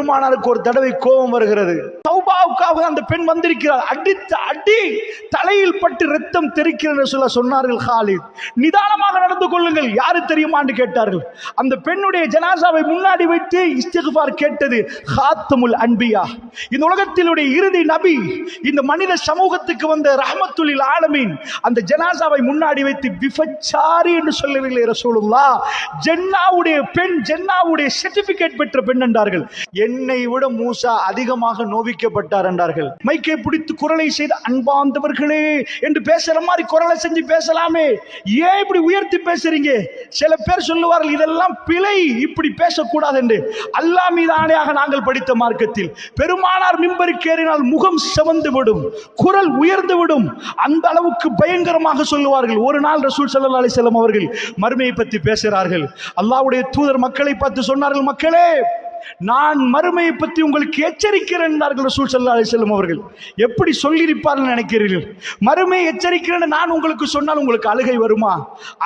பெருமானாருக்கு ஒரு தடவை கோபம் வருகிறது. தௌபாவுக்காக அந்த பெண் வந்திருக்கிறார். அடித்த அடி தலையில் பட்டு ரத்தம் தெரிக்கிறது சொல்ல சொன்னார்கள். காலித், நிதானமாக நடந்து கொள்ளுங்கள். யாரு தெரியுமான்னு கேட்டார்கள். அந்த பெண்ணுடைய ஜனாசாவை முன்னாடி வைத்து இஸ்திக்ஃபார் கேட்டது ஹாத்தமுல் அன்பியா, இந்த உலகத்தினுடைய இறுதி நபி, இந்த மனித சமூகத்துக்கு வந்த ரஹ்மத்துல் ஆலமீன். அந்த ஜனாசாவை முன்னாடி வைத்து விபச்சாரி என்று சொல்லவில்லை ரசூலுல்லாஹ், ஜன்னாவுடைய பெண், ஜன்னாவுடைய சர்டிபிகேட் பெற்ற பெண் என்றார்கள். என்னை விட மூசா அதிகமாக நோவிக்கப்பட்டார் என்றார்கள். மைக்கை பிடித்து குரலை செய்து அன்பாந்தவர்களே என்று பேசுற மாதிரி குரலை செஞ்சு பேசலாமே, ஏன் இப்படி உயர்த்தி பேசுறீங்க? சில பேர் சொல்லுவார்கள் இதெல்லாம் பிழை, இப்படி பேசக்கூடாது என்று. அல்லாஹ் மீது ஆணையாக நாங்கள் படித்த மார்க்கத்தில் பெருமானார் மிம்பருக்கு ஏறினால் முகம் சிவந்து விடும், குரல் உயர்ந்து விடும், அந்த அளவுக்கு பயங்கரமாக சொல்லுவார்கள். ஒரு நாள் ரசூல் ஸல்லல்லாஹு அலைஹி வஸல்லம் அவர்கள் மறுமையை பற்றி பேசுகிறார்கள். அல்லாஹ்வுடைய தூதர் மக்களை பார்த்து சொன்னார்கள், மக்களே, நான் மறுமையை பற்றி உங்களுக்கு எச்சரிக்கிறேன் என்றார்கள் ரசூல் ஸல்லல்லாஹு அலைஹி வஸல்லம் அவர்கள். எப்படி சொல்லியிருப்பார்கள் நினைக்கிறீர்கள்? மறுமையை எச்சரிக்கிறேன் நான் உங்களுக்கு சொன்னால் உங்களுக்கு அழுகை வருமா?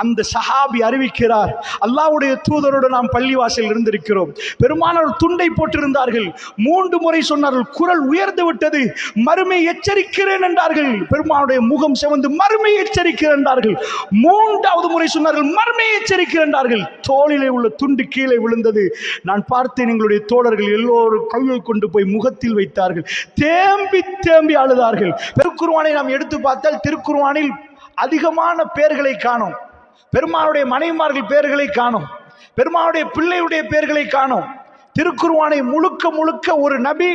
அந்த சஹாபி அறிவிக்கிறார், அல்லாஹ்வுடைய தூதரோடு நாம் பள்ளிவாசல் இருந்திருக்கிறோம். பெருமானார் துண்டை போட்டிருந்தார்கள். 3 முறை சொன்னார்கள், குரல் உயர்ந்து விட்டது, மறுமை எச்சரிக்கிறேன் என்றார்கள். பெருமானுடைய முகம் சிவந்து மறுமை எச்சரிக்கிறேன் என்றார்கள். 3வது முறை சொன்னார்கள், மறுமை எச்சரிக்கிறேன் என்றார்கள். தோளிலே உள்ள துண்டு கீழே விழுந்தது. நான் பார்த்தேன், எங்களுடைய தோழர்கள் எல்லோரும் கையை கொண்டு போய் முகத்தில் வைத்தார்கள். தேம்பி தேம்பி அழுதார்கள். திருக்குர்ஆனை நாம் எடுத்து பார்த்தால் திருக்குர்ஆனில் அதிகமான பெயர்களை காணோம். பெருமானுடைய மனைவிமார்கள் பெயர்களை காணோம். பெருமானுடைய பிள்ளையுடைய பெயர்களை காணோம். திருக்குர்ஆனை முழுக்க முழுக்க ஒரு நபி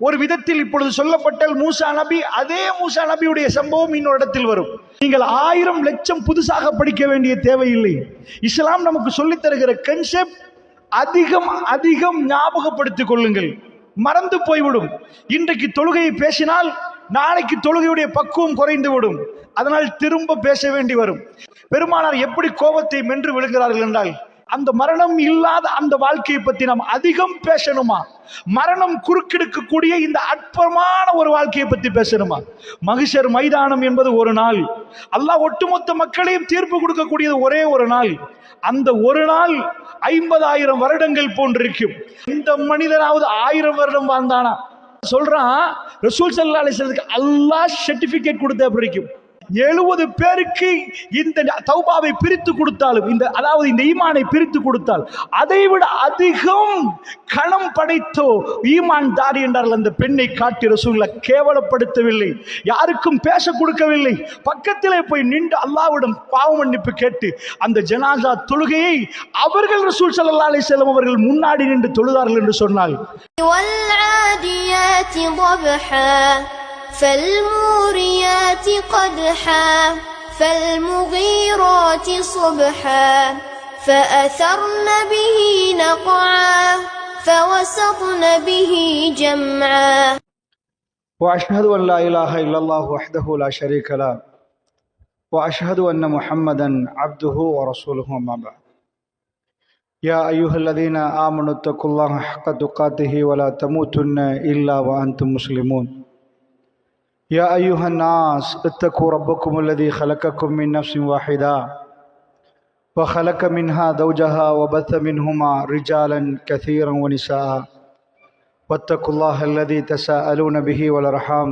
ஒரு விதத்தில் இப்பொழுது சொல்லப்பட்டால் மூசா நபி, அதே மூசா நபியுடைய சம்பவம் இன்னொரு இடத்தில் வரும். நீங்கள் 1000 லட்சம் புதுசாக படிக்க வேண்டிய தேவையில்லை. இஸ்லாம் நமக்கு சொல்லித் தருகிற கன்செப்ட் அதிகம் அதிகம் ஞாபகப்படுத்திக் கொள்ளுங்கள், மறந்து போய்விடும். இன்றைக்கு தொழுகையை பேசினால் நாளைக்கு தொழுகையுடைய பக்குவம் குறைந்து விடும். அதனால் திரும்ப பேச வேண்டி வரும். பெருமானார் எப்படி கோபத்தை மென்று விழுகிறார்கள் என்றால், அந்த மரணம் இல்லாத அந்த வாழ்க்கையை பற்றி நாம் அதிகம் பேசணுமா? மரணம் குறுக்கெடுக்கக்கூடிய இந்த அற்பமான ஒரு வாழ்க்கையை பற்றி பேசணுமா? மஹ்ஷர் மைதானம் என்பது ஒரு நாள். அல்லாஹ் ஒட்டுமொத்த மக்களையும் தீர்ப்பு கொடுக்கக்கூடியது ஒரே ஒரு நாள். அந்த ஒரு நாள் 50,000 வருடங்கள் போன்றிருக்கும். இந்த மனிதனாவது 1000 வருடம் வாழ்ந்தானா? சொல்றான் ரசூல் ஸல்லல்லாஹு அலைஹி வஸல்லம் அல்லாஹ் சர்டிபிகேட் கொடுத்த அப்படி இருக்கும். 70 பேருக்கு இந்த தௌபாவை பிரித்து கொடுத்தாலும், அதாவது இந்த ஈமானை பிரித்து கொடுத்தால் அதைவிட அதிகம் கணம் படைத்தோ ஈமான் தாரி என்றார்கள். அந்த பெண்ணை காட்டி ரசூலுல்லாஹ் கேவலப்படுத்தவில்லை, யாருக்கும் பேச கொடுக்கவில்லை. பக்கத்திலே போய் நின்று அல்லாஹ்விடம் பாவ மன்னிப்பு கேட்டு அந்த ஜனாசா தொழுகையை அவர்கள் ரசூல் ஸல்லல்லாஹு அலைஹி வஸல்லம் அவர்கள் முன்னாடி நின்று தொழுதார்கள் என்று சொன்னால், فالموريات قدحا فالمغيرات صبحا فأثرن به نقعا فوسطن به جمعا. وأشهد أن لا إله إلا الله وحده لا شريك له وأشهد أن محمدا عبده ورسوله أما بعد. يا أيها الذين آمنوا اتقوا الله حق تقاته ولا تموتن إلا وأنتم مسلمون. يا أيها الناس اتقوا ربكم الذي خلقكم من نفس واحدة وخلق منها زوجها وبث منهما رجالا كثيرا ونساء واتقوا الله الذي تساءلون به والأرحام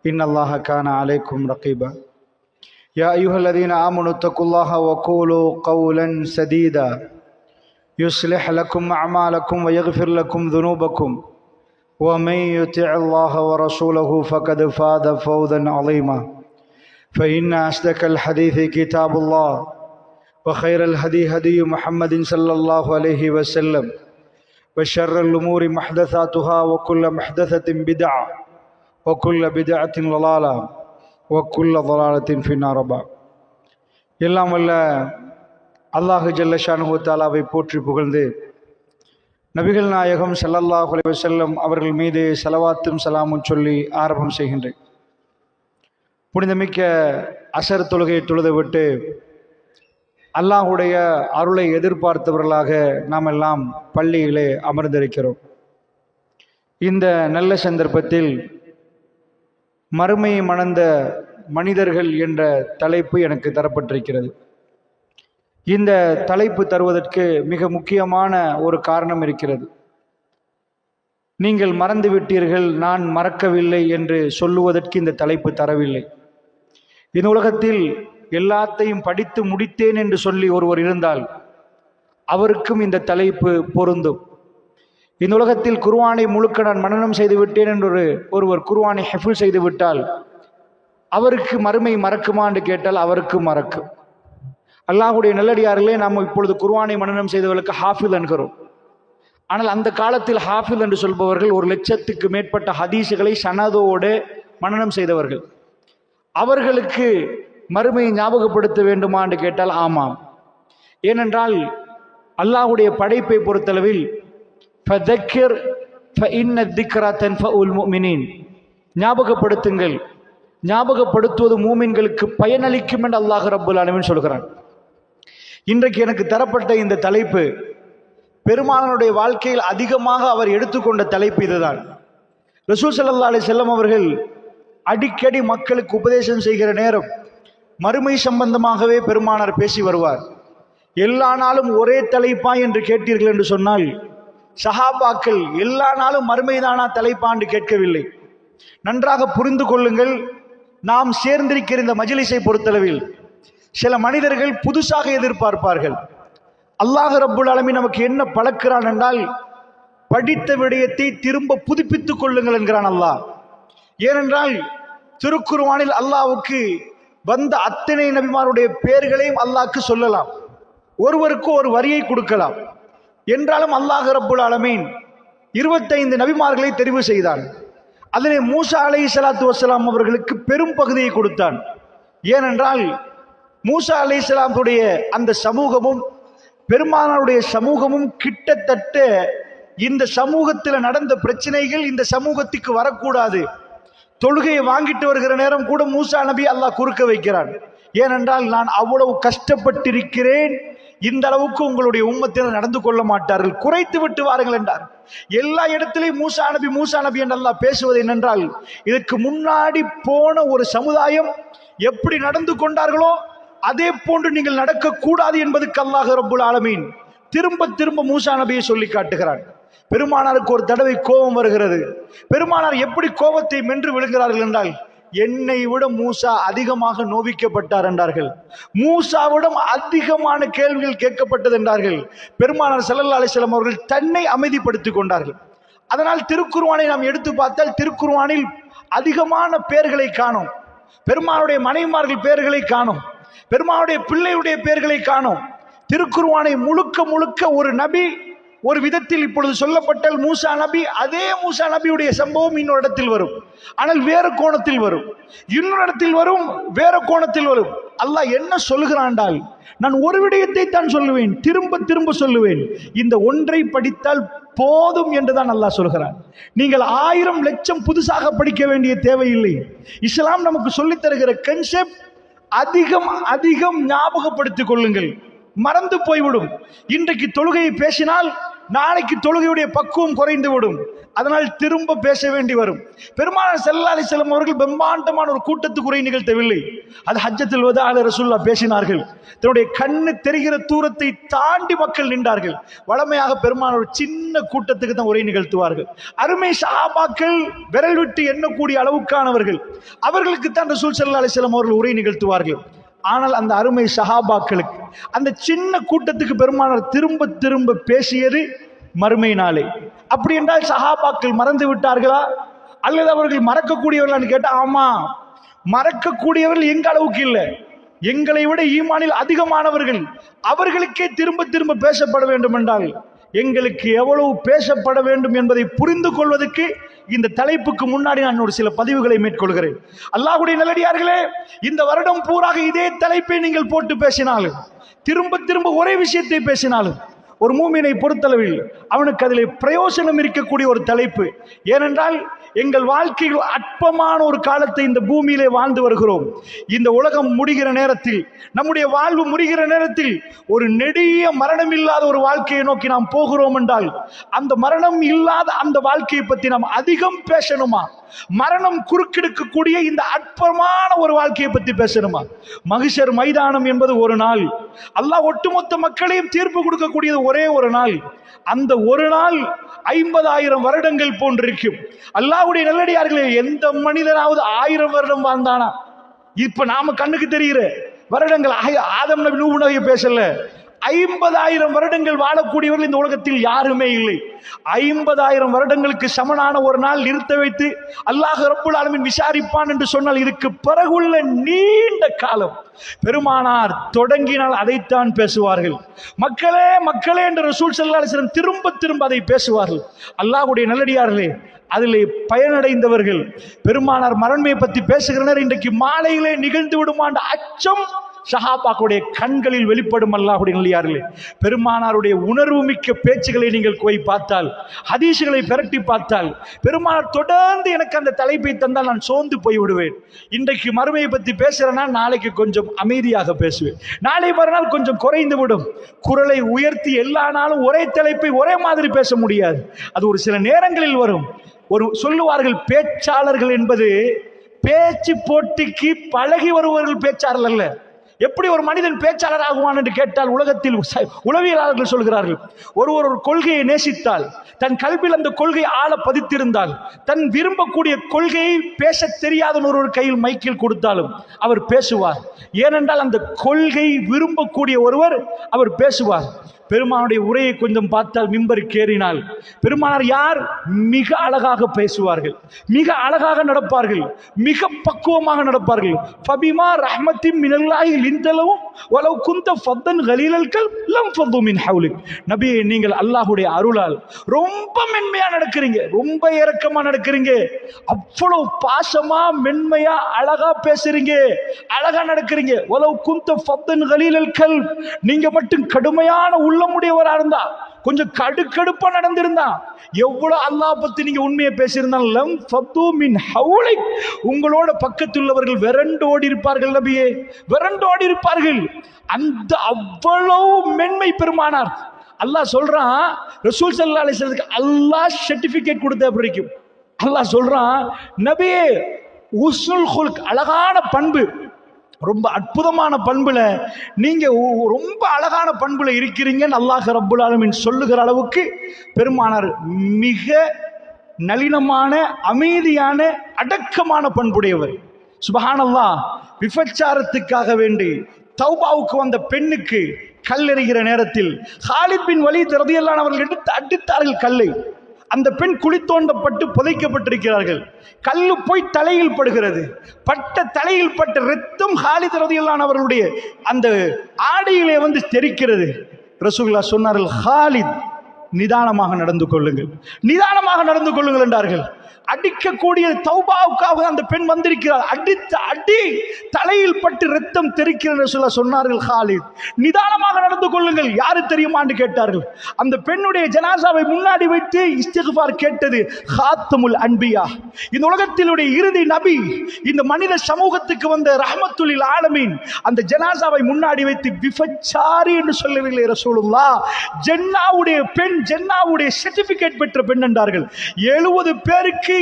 إن الله كان عليكم رقيبا. يا أيها الذين آمنوا اتقوا الله وقولوا قولا سديدا يصلح لكم أعمالكم ويغفر لكم ذنوبكم ومن يطع الله ورسوله فقد فاز فوزا عظيما. فإن أصدق الحديث كتاب الله وخير الهدي هدي محمد صلى الله عليه وسلم وشر الأمور محدثاتها وكل محدثة بدعة وكل بدعة ضلالة وكل ضلالة في النار. எல்லாம் வல்ல அல்லாஹ் ஜல்ல ஷானுஹு தஆலாவை போற்றி புகழ்ந்து நபிகள் நாயகம் ஸல்லல்லாஹு அலைஹி வஸல்லம் அவர்கள் மீது ஸலவாத்தும் ஸலாமும் சொல்லி ஆரம்பம் செய்கின்றேன். புனிதமிக்க அஸர் தொழுகையை தொழுதுவிட்டு அல்லாஹுடைய அருளை எதிர்பார்த்தவர்களாக நாம் எல்லாம் பள்ளியிலே அமர்ந்திருக்கிறோம். இந்த நல்ல சந்தர்ப்பத்தில் மறுமையை மணந்த மனிதர்கள் என்ற தலைப்பு எனக்கு தரப்பட்டிருக்கிறது. இந்த தலைப்பு தருவதற்கு மிக முக்கியமான ஒரு காரணம் இருக்கிறது. நீங்கள் மறந்துவிட்டீர்கள், நான் மறக்கவில்லை என்று சொல்லுவதற்கு இந்த தலைப்பு தரவில்லை. இந்த உலகத்தில் எல்லாத்தையும் படித்து முடித்தேன் என்று சொல்லி ஒருவர் இருந்தால் அவருக்கும் இந்த தலைப்பு பொருந்தும். இந்த உலகத்தில் குர்ஆனை முழுக்க நான் மனனம் செய்து விட்டேன் என்று ஒருவர் குர்ஆனை ஹிஃப்ல் செய்து விட்டால் அவருக்கு மறுமை மறக்குமா என்று கேட்டால் அவருக்கும் மறக்கும். அல்லாஹ்வுடைய நல்லடியார்களே, நாம் இப்பொழுது குர்ஆனை மனனம் செய்தவர்களுக்கு ஹாஃபில் என்கிறோம். ஆனால் அந்த காலத்தில் ஹாஃபில் என்று சொல்பவர்கள் 1,00,000க்கு மேற்பட்ட ஹதீஸுகளை சனதோடு மனனம் செய்தவர்கள். அவர்களுக்கு மறுமையை ஞாபகப்படுத்த வேண்டுமா என்று கேட்டால் ஆமாம். ஏனென்றால் அல்லாஹ்வுடைய படைப்பை பொறுத்தளவில் ஃபதக்கிர் ஃபஇன்ன திக்ரா தன்ஃபஉல் முஃமினீன், ஞாபகப்படுத்துங்கள், ஞாபகப்படுத்துவது மூமின்களுக்கு பயனளிக்கும் என்று அல்லாஹ் ரப்புல் ஆலமீன் சொல்கிறான். இன்றைக்கு எனக்கு தரப்பட்ட இந்த தலைப்பு பெருமானாருடைய வாழ்க்கையில் அதிகமாக அவர் எடுத்துக்கொண்ட தலைப்பு இதுதான். ரசூல் ஸல்லல்லாஹு அலைஹி வஸல்லம் அவர்கள் அடிக்கடி மக்களுக்கு உபதேசம் செய்கிற நேரம் மறுமை சம்பந்தமாகவே பெருமானார் பேசி வருவார். எல்லா நாளும் ஒரே தலைப்பா என்று கேட்டீர்கள் என்று சொன்னால் சஹாபாக்கள் எல்லா நாளும் மறுமைதானா தலைப்பா என்று கேட்கவில்லை. நன்றாக புரிந்து கொள்ளுங்கள். நாம் சேர்ந்திருக்கிற இந்த மஜ்லிஸை பொறுத்தளவில் சில மனிதர்கள் புதுசாக எதிர்பார்ப்பார்கள். அல்லாஹ் ரப்புல் ஆலமீன் நமக்கு என்ன பழக்கிறான் என்றால் படித்த விடயத்தை திரும்ப புதுப்பித்துக் கொள்ளுங்கள் என்கிறான் அல்லாஹ். ஏனென்றால் திருக்குர்ஆனில் அல்லாஹ்வுக்கு வந்த அத்தனை நபிமாருடைய பெயர்களையும் அல்லாஹ்க்கு சொல்லலாம், ஒருவருக்கு ஒரு வரியை கொடுக்கலாம். என்றாலும் அல்லாஹ் ரப்புல் ஆலமீன் 25 நபிமார்களை தெரிவு செய்தான். அதிலே மூசா அலைஹிஸ்ஸலாத்து வஸ்ஸலாம் அவர்களுக்கு பெரும் பகுதியை கொடுத்தான். ஏனென்றால் மூசா அலைஹிஸ்ஸலாமுடைய அந்த சமூகமும் பெருமானாருடைய சமூகமும் கிட்டத்தட்ட இந்த சமூகத்தில் நடந்த பிரச்சனைகள் இந்த சமூகத்துக்கு வரக்கூடாது. தொழுகையை வாங்கிட்டு வருகிற நேரம் கூட மூசா நபி அல்லாஹ் குறுக்க வைக்கிறான். ஏனென்றால் நான் அவ்வளவு கஷ்டப்பட்டிருக்கிறேன், இந்த அளவுக்கு உங்களுடைய உம்மத்தினர் நடந்து கொள்ள மாட்டார்கள், குறைத்து விட்டு வாருங்கள் என்றார். எல்லா இடத்திலையும் மூசா நபி என்று அல்லாஹ் பேசுவது என்னென்றால் இதற்கு முன்னாடி போன ஒரு சமுதாயம் எப்படி நடந்து கொண்டார்களோ அதே போன்று நீங்கள் நடக்கக்கூடாது என்பதற்கு அல்லாஹ் ரப்புல் ஆலமீன் திரும்ப திரும்ப மூசா நபியை சொல்லி காட்டுகிறான். பெருமானாருக்கு ஒரு தடவை கோபம் வருகிறது. பெருமானார் எப்படி கோபத்தை மென்று விழுகிறார்கள் என்றால் என்னை விட மூசா அதிகமாக நோவிக்கப்பட்டார் என்றார்கள். மூசாவிடம் அதிகமான கேள்விகள் கேட்கப்பட்டது என்றார்கள். பெருமானார் ஸல்லல்லாஹு அலைஹி வஸல்லம் அவர்கள் தன்னை அமைதிப்படுத்திக் கொண்டார்கள். அதனால் திருக்குர்ஆனை நாம் எடுத்து பார்த்தால் திருக்குர்ஆனில் அதிகமான பெயர்களை காணோம். பெருமானுடைய மனைவிமார்கள் பெயர்களை காணோம், பெருமானுடைய பிள்ளையுடைய பெயர்களை காணோம். திருக்குர்ஆனை முழுக்க முழுக்க ஒரு நபி ஒரு விதத்தில் இப்பொழுது சொல்லப்பட்டால் மூசா நபி, அதே மூசா நபியுடைய சம்பவம் இன்னொரு இடத்தில் வரும், ஆனால் வேறு கோணத்தில் வரும், இன்னொரு இடத்தில் வரும், வேறு கோணத்தில் வரும். அல்லாஹ் என்ன சொல்கிறாண்டால் நான் ஒரு விடயத்தை தான் சொல்லுவேன், திரும்ப திரும்ப சொல்லுவேன், இந்த ஒன்றை படித்தால் போதும் என்றுதான் அல்லாஹ் சொல்கிறான். நீங்கள் 1000 லட்சம் புதுசாக படிக்க வேண்டிய தேவையில்லை. இஸ்லாம் நமக்கு சொல்லித் தருகிற கன்செப்ட் அதிகம் அதிகம் ஞாபகப்படுத்திக் கொள்ளுங்கள், மறந்து போய்விடும். இன்றைக்கு தொழுகையை பேசினால் நாளைக்கு தொழுகையுடைய பக்குவம் குறைந்துவிடும், அதனால் திரும்ப பேச வேண்டி வரும். பெருமானார் ஸல்லல்லாஹு அலைஹி வஸல்லம் அவர்கள் பிரம்மாண்டமான ஒரு கூட்டத்துக்கு உரை நிகழ்த்தவில்லை. அது ஹஜ்ஜத்துல் வதால ரசூலுல்லாஹ் பேசினார்கள். தன்னுடைய கண்ணு தெரிகிற தூரத்தை தாண்டி மக்கள் நின்றார்கள். வளமையாக பெருமானார் ஒரு சின்ன கூட்டத்துக்கு தான் உரை நிகழ்த்துவார்கள். அருமை சஹாபாக்கள் விரல் விட்டு எண்ணக்கூடிய அளவுக்கானவர்கள், அவர்களுக்கு தான் ரசூல் ஸல்லல்லாஹு அலைஹி வஸல்லம் அவர்கள் உரை நிகழ்த்துவார்கள். ஆனால் அந்த அருமை சஹாபாக்களுக்கு, அந்த சின்ன கூட்டத்துக்கு பெருமானார் திரும்ப திரும்ப பேசியது மறுமை நாளை. அப்படி என்றால் சஹாபாக்கள் மறந்து விட்டார்களா அல்லது அவர்கள் மறக்கக்கூடியவர்களான்னு கேட்டால் ஆமா, மறக்கக்கூடியவர்கள் எங்க அளவுக்கு இல்லை, எங்களை விட ஈமானில் அதிகமானவர்கள், அவர்களுக்கே திரும்ப திரும்ப பேசப்பட வேண்டும் என்றால் எங்களுக்கு எவ்வளவு பேசப்பட வேண்டும் என்பதை புரிந்து கொள்வதற்கு இந்த தலைப்புக்கு முன்னாடி நான் ஒரு சில பதிவுகளை மேற்கொள்கிறேன். அல்லாஹ்வுடைய நல்லடியார்களே, இந்த வருடம் பூராக இதே தலைப்பை நீங்கள் போட்டு பேசினாலும், திரும்ப திரும்ப ஒரே விஷயத்தை பேசினாலும், ஒரு மூமினை பொறுத்தளவில் அவனுக்கு அதிலே பிரயோசனம் இருக்கக்கூடிய ஒரு தலைப்பு. ஏனென்றால் எங்கள் வாழ்க்கையில் அற்பமான ஒரு காலத்தை இந்த பூமியிலே வாழ்ந்து வருகிறோம். இந்த உலகம் முடிகிற நேரத்தில், நம்முடைய வாழ்வு முடிகிற நேரத்தில் ஒரு நெடிய மரணம் இல்லாத ஒரு வாழ்க்கையை நோக்கி நாம் போகிறோம் என்றால் அந்த மரணம் இல்லாத அந்த வாழ்க்கையை பற்றி நாம் அதிகம் பேசணுமா மரணம் குறுக்கெடுக்கக்கூடிய இந்த அற்பமான ஒரு வாழ்க்கையை பத்தி பேசணுமா? மகிஷர் மைதானம் என்பது ஒரு நாள், அல்லாஹ் ஒட்டுமொத்த மக்களையும் தீர்ப்பு கொடுக்கக்கூடியது ஒரே ஒரு நாள். அந்த ஒரு நாள் 50,000 வருடங்கள் போன்றிருக்கும். அல்லாஹ்வுடைய நல்லடியார்களே, எந்த மனிதனாவது 1000 வருடம் வாழ்ந்தானா? இப்ப நாம கண்ணுக்கு தெரிகிற வருடங்கள் ஆதம் நபி நூஹ் நபியை பேசல, 50,000 வருடங்கள் வாழக்கூடியவர்கள் இந்த உலகத்தில் யாருமே இல்லை. 50,000 வருடங்களுக்கு சமனான ஒரு நாள் நிறுத்த வைத்து அல்லாஹ் ரப்புல் ஆலமீன் விசாரிப்பான் என்று சொன்னால் இதுக்கு பிறகுள்ள நீண்ட காலம் பெருமானார் தொடங்கினால் அதைத்தான் பேசுவார்கள். மக்களே மக்களே என்று ரசூல் ஸல்லல்லாஹு அலைஹி வஸல்லம் திரும்ப திரும்ப அதை பேசுவார்கள். அல்லாஹ்வுடைய நல்லடியார்களே, அதிலே பயனடைந்தவர்கள் பெருமானார் மரணமை பற்றி பேசுகிறனர். இன்றைக்கு மாலையிலே நிகழ்ந்து விடுமாண்ட அச்சம் சஹாபாக்களுடைய கண்களில் வெளிப்படும். அல்லாஹ்வுடைய நல்லடியார்களே, பெருமானாருடைய உணர்வு மிக்க பேச்சுகளை நீங்கள் போய் பார்த்தால், ஹதீஸ்களை பிரட்டி பார்த்தால், பெருமானார் தொடர்ந்து எனக்கு அந்த தலைப்பை தந்தால் நான் சோர்ந்து போய் விடுவேன். இன்றைக்கு மறுமையை பற்றி பேசுறேன்னா நாளைக்கு கொஞ்சம் அமைதியாக பேசுவேன், நாளை மறுநாள் கொஞ்சம் குறைந்து விடும். குரலை உயர்த்தி எல்லா நாளும் ஒரே தலைப்பை ஒரே மாதிரி பேச முடியாது. அது ஒரு சில நேரங்களில் வரும். ஒரு சொல்லுவார்கள், பேச்சாளர்கள் என்பது பேச்சு போட்டிக்கு பழகி வருபவர்கள் பேச்சாளர்கள் அல்ல. எப்படி ஒரு மனிதன் பேச்சாளர் ஆகுவான் என்று கேட்டால், உலகத்தில் உளவியலாளர்கள் சொல்கிறார்கள், ஒரு கொள்கையை நேசித்தால், தன் கல்வியில் அந்த கொள்கை ஆழ பதித்திருந்தால், தன் விரும்பக்கூடிய கொள்கையை பேச தெரியாத ஒரு கையில் மைக்கில் கொடுத்தாலும் அவர் பேசுவார். ஏனென்றால் அந்த கொள்கை விரும்பக்கூடிய ஒருவர் அவர் பேசுவார். பெருமானுடைய உரையை கொஞ்சம் பார்த்தால், மிம்பருக்கு ஏறினால் பெருமானார் யார்? மிக அழகாக பேசுவார்கள், மிக அழகாக நடப்பார்கள், மிக பக்குவமாக நடப்பார்கள். ஃபபிமா ரஹ்மத்தின் மினல்லாஹி லின்தலவும் வலவ் குந்த ஃபத்தன் கலீலல் கல்ப் லம் ஃபது மின் ஹவுலிக். நபியே, நீங்கள் அல்லாஹ்வுடைய அருளால் ரொம்ப மென்மையா நடக்கிறீங்க, ரொம்ப இரக்கமா நடக்கிறீங்க, அவ்வளவு பாசமா மென்மையா அழகா பேசுறீங்க, அழகா நடக்கிறீங்க. வலவ் குந்த ஃபத்தன் கலீலல் கல்ப், நீங்க மட்டும் கடுமையான உள்ளமுடையவரா இருந்தா, கொஞ்சம் கடுக்கடுப்பா நடந்திருந்தா, எவ்வளவு அல்லாஹ் பத்தி நீங்க உண்மையை பேசியிருந்தாலும் லம் ஃபது மின் ஹவுலிக், உங்களோட பக்கத்துள்ளவர்கள் விரண்டோடி இருப்பார்கள். நபியே, விரண்டோடி இருப்பார்கள். அந்த அவ்வளவு மென்மை பெருமானார். அல்லாஹ் சொல்றான், ரசூல் ஸல்லல்லாஹு அலைஹி வஸல்லம் அல்லாஹ் சர்டிபிகேட் கொடுத்த பிறக்கும் அல்லாஹ் சொல்றான், நபியே உஸ்னுல் குல்க், அழகான பண்பு, ரொம்ப அற்புதமான பண்புல நீங்க ரொம்ப அழகான பண்புல இருக்கிறீங்கன்னு அல்லாஹ் ரப்புல் ஆலமீன் சொல்லுகிற அளவுக்கு பெருமானார் மிக நளினமான, அமைதியான, அடக்கமான பண்புடையவர். சுப்ஹானல்லாஹ். விபச்சாரத்துக்காக வேண்டி தௌபாவுக்கு வந்த பெண்ணுக்கு கல்லெறிகிற நேரத்தில் காலித் பின் வலீத் ரலியல்லாஹு அன்ஹு அவர்கள் எடுத்து அடித்தார்கள் கல்லை. அந்த பெண் குழி தோண்டப்பட்டு புதைக்கப்பட்டிருக்கிறார்கள். கல்லு போய் தலையில் படுகிறது. பட்ட தலையில் பட்ட இரத்தம் காலித் ரலியல்லாஹு அன்ஹு அவர்களுடைய அந்த ஆடையிலே வந்து தெரிக்கிறது. ரசூலுல்லாஹ் சொன்னார்கள், காலித் நிதானமாக நடந்து கொள்ளுங்கள், நிதானமாக நடந்து கொள்ளுங்கள் என்றார்கள். அடிக்கக்கூடிய தௌபாவுக்காக அந்த பெண் வந்திருக்கிறார். அடித்த அடி தலையில் பட்டு ரத்தம் தெரிக்கிறது. சொன்னார்கள், காலித் நிதானமாக நடந்து கொள்ளுங்கள். யாரு தெரியுமான்னு கேட்டார்கள். அந்த பெண்ணுடைய ஜனாசாவை முன்னாடி வைத்து இஸ்திக்ஃபார் கேட்டது ஹாத்தமுல் அன்பியா, இந்த உலகத்தினுடைய இறுதி நபி, இந்த மனித சமூகத்துக்கு வந்த ரஹ்மத்துல் ஆலமீன். அந்த ஜனாசாவை முன்னாடி வைத்து விபச்சாரி என்று சொல்லவில்லை ரசூலுல்லாஹ், ஜன்னாவுடைய பெண், ஜன்னாவுடைய சர்டிபிகேட் பெற்ற பெண் என்றார்கள். 70 பேருக்கு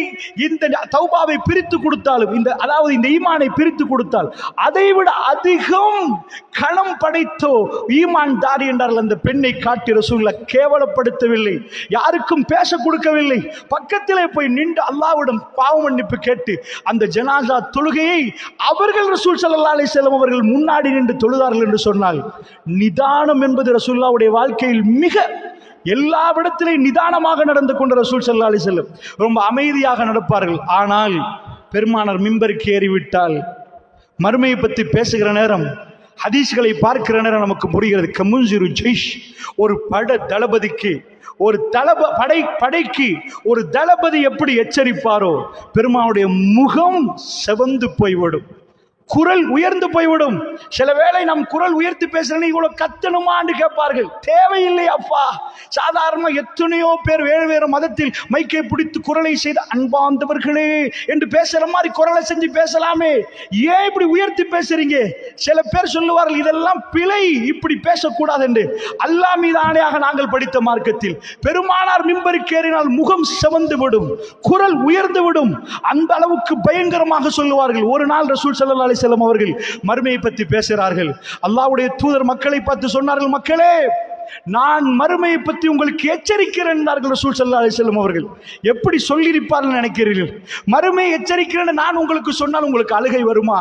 இந்த தௌபாவை பிரித்து கொடுத்தாலும், அதாவது இந்த ஈமானை பிரித்து கொடுத்தால் அதைவிட அதிகம் கணம் படைத்தோ ஈமான் தாரி என்றார்கள். அந்த பெண்ணை காட்டி ரசூலுல்லாஹ் கேவலப்படுத்தவில்லை, யாருக்கும் பேச கொடுக்கவில்லை. பக்கத்திலே போய் நின்று அல்லாஹ்விடம் பாவ மன்னிப்பு கேட்டு அந்த ஜனாசா தொழுகையை அவர்கள் ரசூல் ஸல்லல்லாஹு அலைஹி வஸல்லம் அவர்கள் முன்னாடி நின்று தொழுதார்கள் என்று சொன்னால், நிதானம் என்பது ரசூலுல்லாஹ்வுடைய வாழ்க்கையில் மிக எல்லா விடத்திலேயும் நிதானமாக நடந்து கொண்ட ரசூல் ஸல்லல்லாஹு அலைஹி வஸல்லம் ரொம்ப அமைதியாக நடப்பார்கள். ஆனால் பெருமானார் மிம்பருக்கு ஏறிவிட்டால், மறுமையை பற்றி பேசுகிற நேரம், ஹதீஸ்களை பார்க்கிற நேரம் நமக்கு புரிகிறது. கமுன்சிரு ஜெய்ஷ், ஒரு தளபதிக்கு, ஒரு படைக்கு ஒரு தளபதி எப்படி எச்சரிப்பாரோ, பெருமானுடைய முகம் செவந்து போய்விடும். குரல் உயர்ந்து போய்விடும். சில வேளை நம் குரல் உயர்த்தி பேசுறேன்னு இவ்வளவு கத்தணுமான்னு கேட்பார்கள். தேவையில்லை அப்பா. சாதாரண எத்தனையோ பேர் வேறு வேறு மதத்தில் மைக்கை பிடித்து குரலை செய்து அன்பார்ந்தவர்களே என்று பேசுற மாதிரி குரலை செஞ்சு பேசலாமே, ஏன் இப்படி உயர்த்தி பேசுறீங்க? சில பேர் சொல்லுவார்கள் இதெல்லாம் பிழை, இப்படி பேசக்கூடாது என்று. அல்லாஹ் மீது ஆணையாக நாங்கள் படித்த மார்க்கத்தில் பெருமானார் மிம்பருக்கு ஏறினால் முகம் சிவந்து விடும், குரல் உயர்ந்து விடும். அந்த அளவுக்கு பயங்கரமாக சொல்லுவார்கள். ஒரு நாள் ரசூல் ஸல்லல்லாஹு அலைஹி வஸல்லம் அவர்கள் மறுமையை பற்றி பேசுகிறார்கள். அல்லாஹ்வுடைய தூதர் மக்களை பார்த்து சொன்னார்கள், மக்களே நான் மறுமையை பற்றி உங்களுக்கு எச்சரிக்கிறேன் என்றார்கள் ரசூல் ஸல்லல்லாஹு அலைஹி வஸல்லம் அவர்கள். எப்படி சொல்லியிருப்பார்கள் நினைக்கிறீர்கள்? மறுமையை எச்சரிக்கிறேன் நான் உங்களுக்கு சொன்னால் உங்களுக்கு அழுகை வருமா?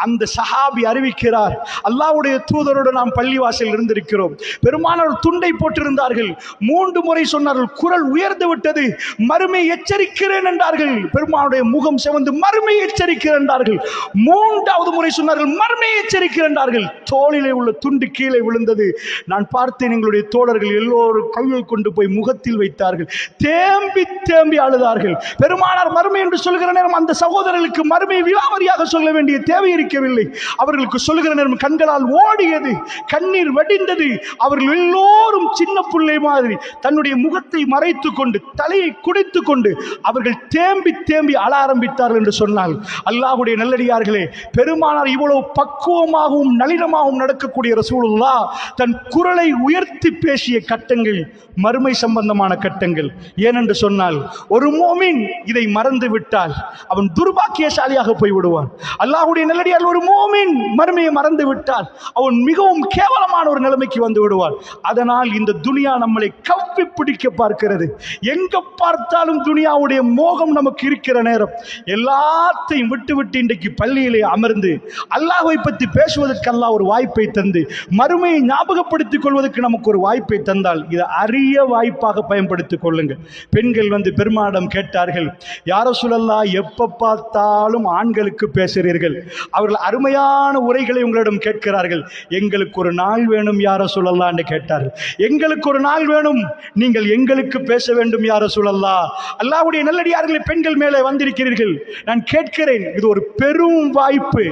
அந்த சஹாபி அறிவிக்கிறார், அல்லாஹ்வுடைய தூதரோடு நாம் பள்ளிவாசல் இருந்திருக்கிறோம். பெருமானார் துண்டை போட்டிருந்தார்கள். 3 முறை சொன்னார்கள், குரல் உயர்ந்து விட்டது, மறுமை எச்சரிக்கிறேன் என்றார்கள். பெருமானுடைய முகம் சிவந்து மறுமை எச்சரிக்கிறேன் என்றார்கள். 3வது முறை சொன்னார்கள், மறுமை எச்சரிக்கிறேன் என்றார்கள். தோளிலே உள்ள துண்டு கீழே விழுந்தது. நான் பார்த்தேன், எங்களுடைய தோழர்கள் எல்லோரும் கையை கொண்டு போய் முகத்தில் வைத்தார்கள், தேம்பி தேம்பி அழுதார்கள். பெருமானார் மறுமை என்று சொல்கிற நேரம் அந்த சகோதரர்களுக்கு மறுமை விலாவரியாக சொல்ல வேண்டிய தேவை இருக்கவில்லை. அவர்களுக்கு சொல்கிற நேரம் கண்களால் ஓடியது, கண்ணீர் வடிந்தது. அவர்கள் எல்லோரும் சின்ன பிள்ளை மாதிரி தன்னுடைய முகத்தை மறைத்து கொண்டு தலையை குடித்து கொண்டு அவர்கள் தேம்பி தேம்பி அழ ஆரம்பித்தார்கள் என்று சொன்னால், அல்லாஹ்வுடைய நல்லடியார்களே, பெருமானார் இவ்வளவு பக்குவமாகவும் நளினமாகவும் நடக்கக்கூடிய ரசூலுல்லாஹ் தன் குரலை உயர்த்தி பேசிய கட்டங்கள் மறுமை சம்பந்தமான கட்டங்கள். ஏனென்று சொன்னால், ஒரு மோமின் இதை மறந்து விட்டால் அவன் துர்பாக்கியசாலியாக போய்விடுவான். அல்லாஹ்வுடைய நல்லடியார்கள், ஒரு மோமின் மறுமையை மறந்து விட்டால் அவன் மிகவும் கேவலமான ஒரு நிலைமைக்கு வந்து விடுவான். அதனால் இந்த துனியா நம்மளை கவ்வி பிடிக்க பார்க்கிறது. எங்க பார்த்தாலும் துனியாவுடைய மோகம் நமக்கு இருக்கிற நேரம் எல்லாத்தையும் விட்டு விட்டு இன்றைக்கு பள்ளியிலே அமர்ந்து அல்லாஹ்வை பற்றி பேசுவதற்கு அல்லாஹ் ஒரு வாய்ப்பை தந்து மறுமையை ஞாபகப்படுத்திக் கொள்வதற்கு நமக்கு ஒரு வாய்ப்பை தந்தால் இதை அரிய வாய்ப்பாக பயன்படுத்திக் கொள்ளுங்கள். பெண்கள் வந்து பெருமானிடம் கேட்டார்கள், யா ரசூலல்லாஹ், எப்ப பார்த்தாலும் ஆண்களுக்கு பேசுகிறீர்கள், அவர்கள் அருமையான உரைகளை உங்களிடம் கேட்கிறார்கள், எங்களுக்கு ஒரு நாள் வேணும் யா ரசூலல்லாஹ் என்று கேட்டார்கள். எங்களுக்கு ஒரு நாள் வேணும், நீங்கள் எங்களுக்கு பேச வேண்டும் யா ரசூலல்லாஹ். அல்லாஹ்வுடைய நல்லடியார்களே, பெண்கள் மேலே வந்திருக்கிறீர்கள், நான் கேட்கிறேன், இது ஒரு பெரும் வாய்ப்பு.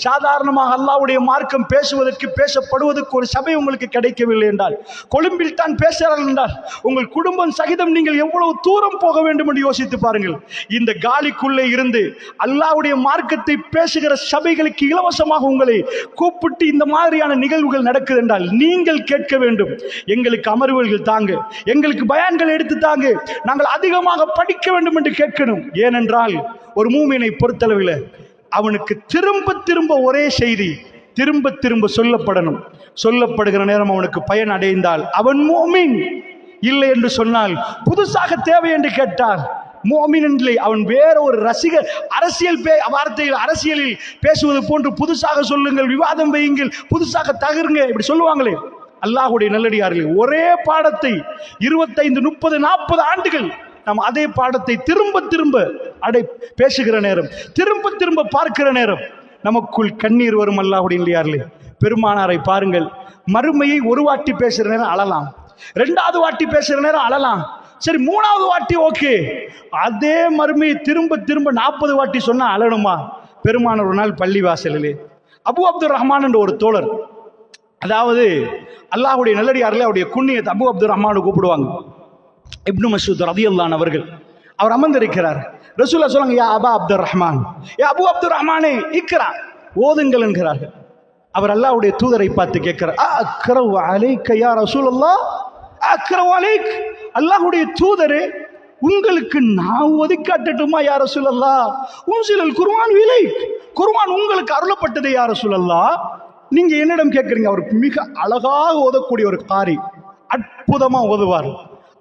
சாதாரணமாக அல்லாஹ்வுடைய மார்க்கம் பேசுவதற்கு பேசப்படுவதற்கு ஒரு சபை உங்களுக்கு கிடைக்கவில்லை என்றால், கொழும்பில் தான் பேசுகிறார்கள் என்றால், உங்கள் குடும்பம் சகிதம் நீங்கள் எவ்வளவு தூரம் போக வேண்டும் என்று யோசித்து பாருங்கள். இந்த காலிக்குள்ளே இருந்து அல்லாஹ்வுடைய மார்க்கத்தை பேசுகிற சபைகளுக்கு இலவசமாக உங்களை கூப்பிட்டு இந்த மாதிரியான நிகழ்வுகள் நடக்குது என்றால் நீங்கள் கேட்க வேண்டும், எங்களுக்கு அமர்வுகள் தாங்க, எங்களுக்கு பயான்கள் எடுத்து தாங்க, நாங்கள் அதிகமாக படிக்க வேண்டும் என்று கேட்கணும். ஏனென்றால் ஒரு மூமினை பொறுத்தளவில் அவனுக்கு திரும்ப திரும்ப ஒரே செய்தி திரும்ப திரும்ப சொல்லப்படணும். சொல்லப்படுகிற நேரம் அவனுக்கு பயன் அடைந்தால் அவன் மோமின். இல்லை என்று சொன்னால், புதுசாக தேவை என்று கேட்டால் மோமின் இல்லை, அவன் வேற ஒரு ரசிகர். அரசியல் வார்த்தையில் அரசியலில் பேசுவது போன்று புதுசாக சொல்லுங்கள், விவாதம் வையுங்கள், புதுசாக தகருங்க, இப்படி சொல்லுவாங்களே. அல்லாஹ்வுடைய நல்லடியார்கள், ஒரே பாடத்தை 25, 30, 40 ஆண்டுகள் நாம் அதே பாடத்தை திரும்ப திரும்ப பேசுகிற நேரம், திரும்ப திரும்ப பார்க்கிற நேரம் நமக்குள் கண்ணீர் வரும். அல்லாஹ்வுடைய நல்லடியார்களே, பெருமானாரை பாருங்கள், மறுமையை ஒரு வாட்டி பேசுகிற நேரம் அழலாம், 2வது வாட்டி பேசுகிற நேரம் அழலாம், சரி 3வது வாட்டி ஓகே. அதே மறுமையை திரும்ப திரும்ப 40 வாட்டி சொன்னால் அழணுமா? பெருமானார் ஒரு நாள் பள்ளி வாசலிலே அபு அப்துர் ரஹ்மான் என்ற ஒரு தோழர், அதாவது அல்லாஹ்வுடைய நல்லடியார்களே, அவருடைய குன்னியத்தை அபு அப்துர் ரஹ்மான் கூப்பிடுவாங்க. இப்னு மஸ்ஊத் ரலியல்லாஹு அவர்கள் அவர் அமர்ந்திருக்கிறார். ரசூலுல்லாஹ் சொல்றாங்க, யா அபா அப்துர் ரஹ்மான், யா அபு அப்துர் ரஹ்மானே இக்ரா, ஓதுங்கள் என்கிறார்கள். அவர் அல்லாஹ்வுடைய தூதரை பார்த்து கேட்கிறார், அக்ரவு அலைக்க யா ரசூலுல்லாஹ், அக்ரவு அலைக், அல்லாஹ்வுடைய தூதரே உங்களுக்கு நான் ஒதுக்காட்டட்டுமா யா ரசூலுல்லாஹ்? உன்சிலல் குர்ஆன் இலைக், குர்ஆன் உங்களுக்கு அருளப்பட்டது யா ரசூலுல்லாஹ். நீங்க என்னிடம் கேட்குறீங்க. அவர் மிக அழகாக ஓதக்கூடிய ஒரு காரி, அற்புதமா ஓதுவார்,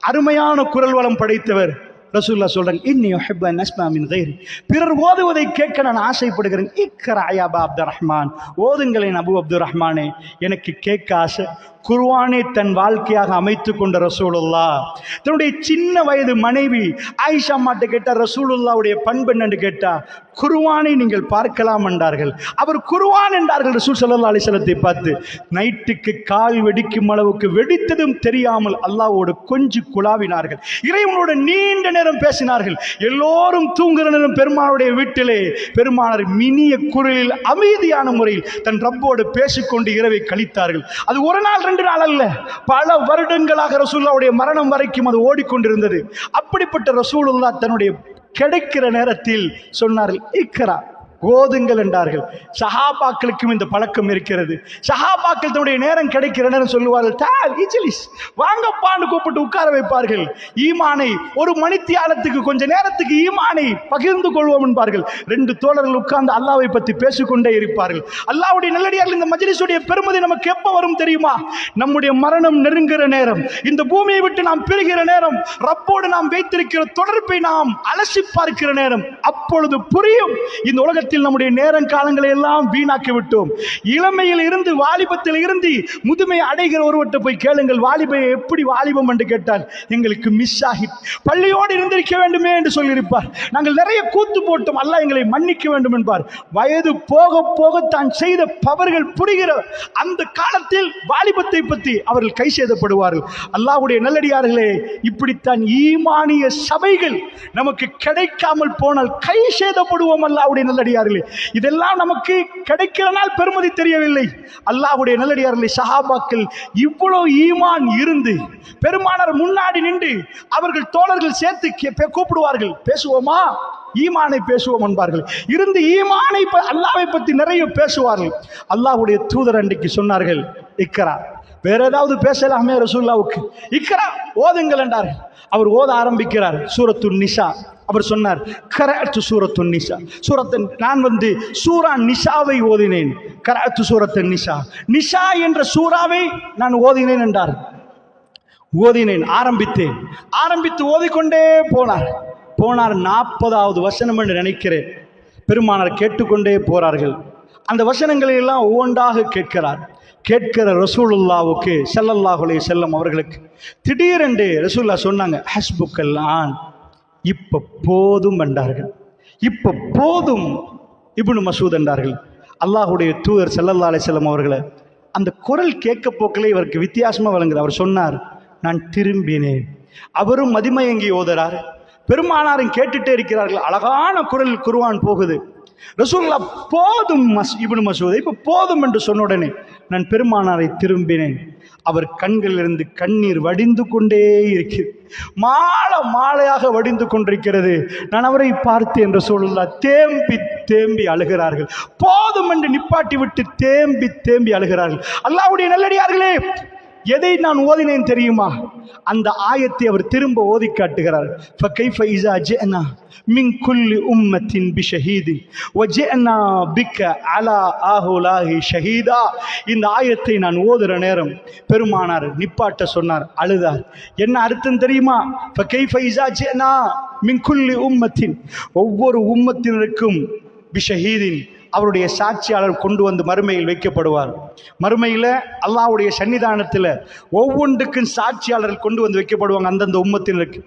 அருமையான குரல் வளம் படைத்தவர். ரசூலுல்லாஹ் சொல்றாங்க, இன்னி உஹிப்பு அன் அஸ்மா மின் கைரி, பிறர் ஓதுவதை கேட்க நான் ஆசைப்படுகிறேன். இக்ரா யா அபா அப்துர் ரஹ்மான், ஓதுங்களேன் அபு அப்துர் ரஹ்மானே, எனக்கு கேட்க ஆசை. குர்ஆனை தன் வாழ்க்கையாக அமைத்துக் கொண்ட ரசூலுல்லாஹ் தன்னுடைய சின்ன வயது மனைவி ஆயிஷா அம்மாட்ட கேட்டார், ரசூலுல்லாஹ்வுடைய பண்பு என்று கேட்டா, குர்ஆனை நீங்கள் பார்க்கலாம் என்றார்கள். அவர் குர்ஆன் என்றார்கள் ரசூல் ஸல்லல்லாஹு அலைஹி வஸல்லத்தை பார்த்து. நைட்டுக்கு கால் வெடிக்கும் அளவுக்கு வெடித்ததும் தெரியாமல் அல்லாஹ்வோடு கொஞ்சி குழாவினார்கள். இறைவனோடு நீண்ட நேரம் பேசினார்கள். எல்லோரும் தூங்குகிற நேரம் பெருமானுடைய வீட்டிலே பெருமானார் மினிய குரலில் அமைதியான முறையில் தன் ரப்போடு பேசிக்கொண்டு இரவை கழித்தார்கள். அது ஒரு நாள் 2 நாள் அல்ல, பல வருடங்களாக ரசூலுல்லாஹ்வுடைய மரணம் வரைக்கும் அது ஓடிக்கொண்டிருந்தது. அப்படிப்பட்ட ரசூலுல்லாஹ் தன்னுடைய கிடைக்கிற நேரத்தில் சொன்னார்கள், இக்ரா, ஓதுங்கள் என்றார்கள். சஹாபாக்களுக்கும் இந்த பழக்கம் இருக்கிறது. சஹாபாக்கள் தன்னுடைய நேரம் கிடைக்கிற நேரம் சொல்லுவார்கள், தால் இஜ்லிஸ், வாங்கப்பான்னு கூப்பிட்டு உட்கார வைப்பார்கள். ஈமானை ஒரு மணித்தியாலத்துக்கு கொஞ்ச நேரத்துக்கு ஈமானை பகிர்ந்து கொள்வோம் என்பார்கள். 2 தோழர்கள் உட்கார்ந்து அல்லாஹ்வை பற்றி பேசிக்கொண்டே இருப்பார்கள். அல்லாஹ்வுடைய நல்லடியார்கள், இந்த மஜ்லிஸுடைய பெருமதி நமக்கு எப்ப வரும் தெரியுமா? நம்முடைய மரணம் நெருங்குகிற நேரம், இந்த பூமியை விட்டு நாம் பிரிகிற நேரம், ரப்போடு நாம் வைத்திருக்கிற தொடர்பை நாம் அலசி பார்க்கிற நேரம். அப்பொழுது புரியும், இந்த உலகத்தில் நம்முடைய நேரம் காலங்களை எல்லாம் வீணாக்கி விட்டோம். இளமையில் இருந்து வாலிபத்தில் இருந்து முதுமை அடைகிற ஒருவர்கிட்ட போய் கேளுங்கள், வாலிபை எப்படி வாலிபம் என்று கேட்டால், எங்களுக்கு மிஸ் ஆகி பள்ளியோடு இருந்திருக்க வேண்டுமே என்று சொல்லியிருப்பார். நாங்கள் நிறைய கூத்து போட்டோம், அல்லாஹ் எங்களை மன்னிக்க வேண்டும் என்பார். வயது போக போக தான் செய்த பவர்கள் புரிகிற அந்த காலத்தில் வாலிபத்தை பற்றி அவர்கள் கை செய்தப்படுவார்கள். அல்லாஹ்வுடைய நல்லடியார்களே, இப்படித்தான் ஈமானிய சபைகள் நமக்கு கிடைக்காமல் போனால் கை செய்தப்படுவோம். அல்லாஹ்வுடைய நல்லடியார்களே, இதெல்லாம் நமக்கு கிடைக்கிற நாள் பெருமதி தெரியவில்லை. அல்லாஹ்வுடைய நல்லடியார்களே, சஹாபாக்கள் இவ்வளவு ஈமான் இருந்து பெருமானார் முன்னாடி நின்று அவர்கள் தோழர்கள் சேர்த்து கூப்பிடுவார்கள், பேசுவோமா, ஈமானை பேசுவோம் என்பார்கள். இருந்து ஈமானை அல்லாஹ்வை பற்றி நிறைய பேசுவார்கள். அல்லாஹ்வுடைய தூதர் அன்றைக்கு சொன்னார்கள், இக்ரா, வேற ஏதாவது பேசலாமே ரசூலுல்லாஹ்வுக்கு, இக்ரா, ஓதுங்கள் என்றார்கள். அவர் ஓத ஆரம்பிக்கிறார் சூரத்துன் நிசா. அவர் சொன்னார், கரஅத்து சூரத்துன் நிசா, நான் சூரா நிசாவை ஓதினேன். கரஅத்து சூரத்துன் நிசா, நிசா என்ற சூறாவை நான் ஓதினேன் என்றார். ஓதினேன், ஆரம்பித்து ஓதிக்கொண்டே போனார். 40வது வசனம் என்று நினைக்கிறேன். பெருமானார் கேட்டுக்கொண்டே போறார்கள். அந்த வசனங்களை எல்லாம் ஒவ்வொன்றாக கேட்கிற ரசூலுல்லாஹ்வுக்கு ஸல்லல்லாஹு அலைஹி வஸல்லம் அவர்களுக்கு திடீரென்று ரசூலுல்லாஹ் சொன்னாங்க, ஹஸ்புக்கல்லான், இப்ப போதும் என்றார்கள். இப்ப போதும் இப்னு மஸ்ஊத் என்றார்கள். அல்லாஹ்வுடைய தூதர் ஸல்லல்லாஹு அலைஹி வஸல்லம் அவர்களை அந்த குரல் கேட்க போக்கிலே இவருக்கு வித்தியாசமா வழங்குது. அவர் சொன்னார், நான் திரும்பினேன். அவரும் மதிமயங்கி ஓதுறார், பெருமானாரும் கேட்டுட்டே இருக்கிறார்கள். அழகான குரல் குர்ஆன் போகுது. ரசூலுல்லாஹ் போதும் இப்னு மஸ்ஊத், இப்ப போதும் என்று சொன்ன உடனே நான் பெருமானாரை திரும்பினேன். அவர் கண்களிலிருந்து கண்ணீர் வடிந்து கொண்டே இருக்கிறது, மாலையாக வடிந்து கொண்டிருக்கிறது. நான் அவரை பார்த்தேன். ரசூலுல்லாஹ் தேம்பி அழுகிறார்கள். போதும் என்று நிப்பாட்டி விட்டு தேம்பி அழுகிறார்கள். அல்லாஹ்வுடைய நல்லடியார்களே, எதை நான் ஓதினேன் தெரியுமா? அந்த ஆயத்தை அவர் திரும்ப ஓதி காட்டுகிறார். ஃபகைஃப இஸா ஜஅனா மின் குல்லி உம்மத்தின் பிஷஹீதின் வஜஅனா பிக அலா ஆஹுலாஹி ஷஹீதா. இந்த ஆயத்தை நான் ஓதுற நேரம் பெருமானார் நிப்பாட்ட சொன்னார், அழுதார். என்ன அர்த்தம் தெரியுமா? ஃபகைஃப இஸா ஜஅனா மின் குல்லி உம்மத்தின், ஒவ்வொரு உம்மத்தினருக்கும் பிஷஹீதின், அவருடைய சாட்சியாளர் கொண்டு வந்து மறுமையில் வைக்கப்படுவார். மறுமையில் அல்லாஹ்வுடைய சன்னிதானத்தில் ஒவ்வொன்றுக்கும் சாட்சியாளர்கள் கொண்டு வந்து வைக்கப்படுவாங்க அந்தந்த உம்மத்தினருக்கு.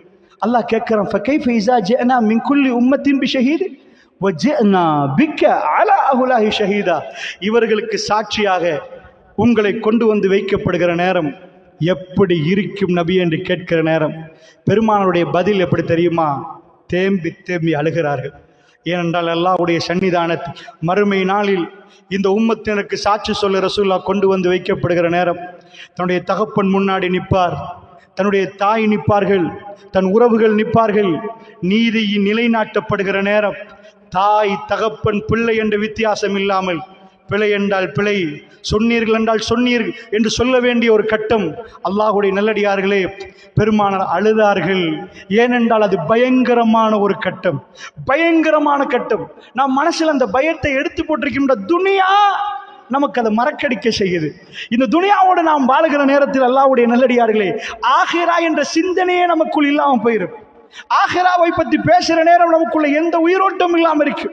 அல்லாஹ் கேட்கிறான், ஃபகைஃப இஸா ஜஅனா மின் குல்லி உம்மத்தின் பிஷஹீத் வஜஅனா பிக அலா அஹுலாஹி ஷஹீதா. இவர்களுக்கு சாட்சியாக உங்களை கொண்டு வந்து வைக்கப்படுகிற நேரம் எப்படி இருக்கும் நபி என்று கேட்கிற நேரம் பெருமானாருடைய பதில் எப்படி தெரியுமா? தேம்பி அழுகிறார்கள். ஏனென்றால் அல்லாஹ்வுடைய சன்னிதானத்தில் மறுமை நாளில் இந்த உம்மத்தினருக்கு சாட்சி சொல்ல ரசூலுல்லாஹ் கொண்டு வந்து வைக்கப்படுகிற நேரம் தன்னுடைய தகப்பன் முன்னாடி நிற்பார், தன்னுடைய தாய் நிற்பார்கள், தன் உறவுகள் நிற்பார்கள். நீதி நிலைநாட்டப்படுகிற நேரம் தாய் தகப்பன் பிள்ளை என்ற வித்தியாசம் இல்லாமல் பிழை என்றால் பிழை, சொன்னீர்கள் என்றால் சொன்னீர்கள் என்று சொல்ல வேண்டிய ஒரு கட்டம். அல்லாஹ்வுடைய நல்லடியார்களே, பெருமானார் அழுதார்கள். ஏனென்றால் அது பயங்கரமான ஒரு கட்டம், பயங்கரமான கட்டம். நாம் மனசில் அந்த பயத்தை எடுத்து போட்டிருக்கின்ற துனியா நமக்கு அதை மறக்கடிக்க செய்யுது. இந்த துனியாவோடு நாம் வாழுகிற நேரத்தில் அல்லாஹ்வுடைய நல்லடியார்களே, ஆகிரா என்ற சிந்தனையே நமக்குள் இல்லாமல் போயிடும். ஆகிராவை பற்றி பேசுகிற நேரம் நமக்குள்ள எந்த உயிரோட்டம் இல்லாமல் இருக்கு.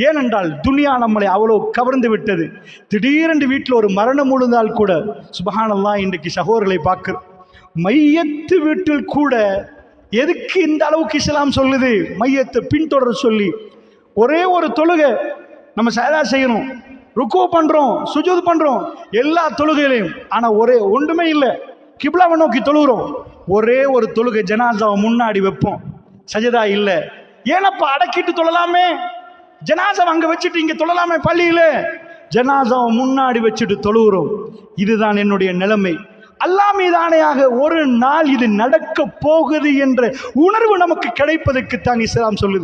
ஏனென்றால் துனியா நம்மளை அவ்வளோ கவர்ந்து விட்டது. திடீரென்று வீட்டில் ஒரு மரணம் விழுந்தால் கூட சுப்ஹானல்லாஹ், இன்றைக்கு சகோதரர்களை பார்க்க மையத்து வீட்டில் கூட எதுக்கு இந்த அளவுக்கு இஸ்லாம் சொல்லுது மையத்தை பின்தொடர சொல்லி? ஒரே ஒரு தொழுகை நம்ம சஜதா செய்யணும், ருக்கு பண்றோம், சுஜூத் பண்றோம், எல்லா தொழுகையிலையும். ஆனா ஒன்றுமே இல்லை, கிப்லாவை நோக்கி தொழுகிறோம். ஒரே ஒரு தொழுகை ஜனாசாவை முன்னாடி வைப்போம், சஜதா இல்லை. ஏனப்பா அடக்கிட்டு தொழலாமே, ஜனாசாவை அங்க வச்சுட்டு இங்க தொழலாமே, பள்ளியில ஜனாசாவை முன்னாடி வச்சுட்டு தொழுகிறோம். இதுதான் என்னுடைய நிலைமை. அல்லாஹ் மீது ஆணையாக ஒரு நாள் இது நடக்க போகுது என்ற உணர்வு நமக்கு கிடைப்பதற்கு தான் இஸ்லாம் சொல்லுது.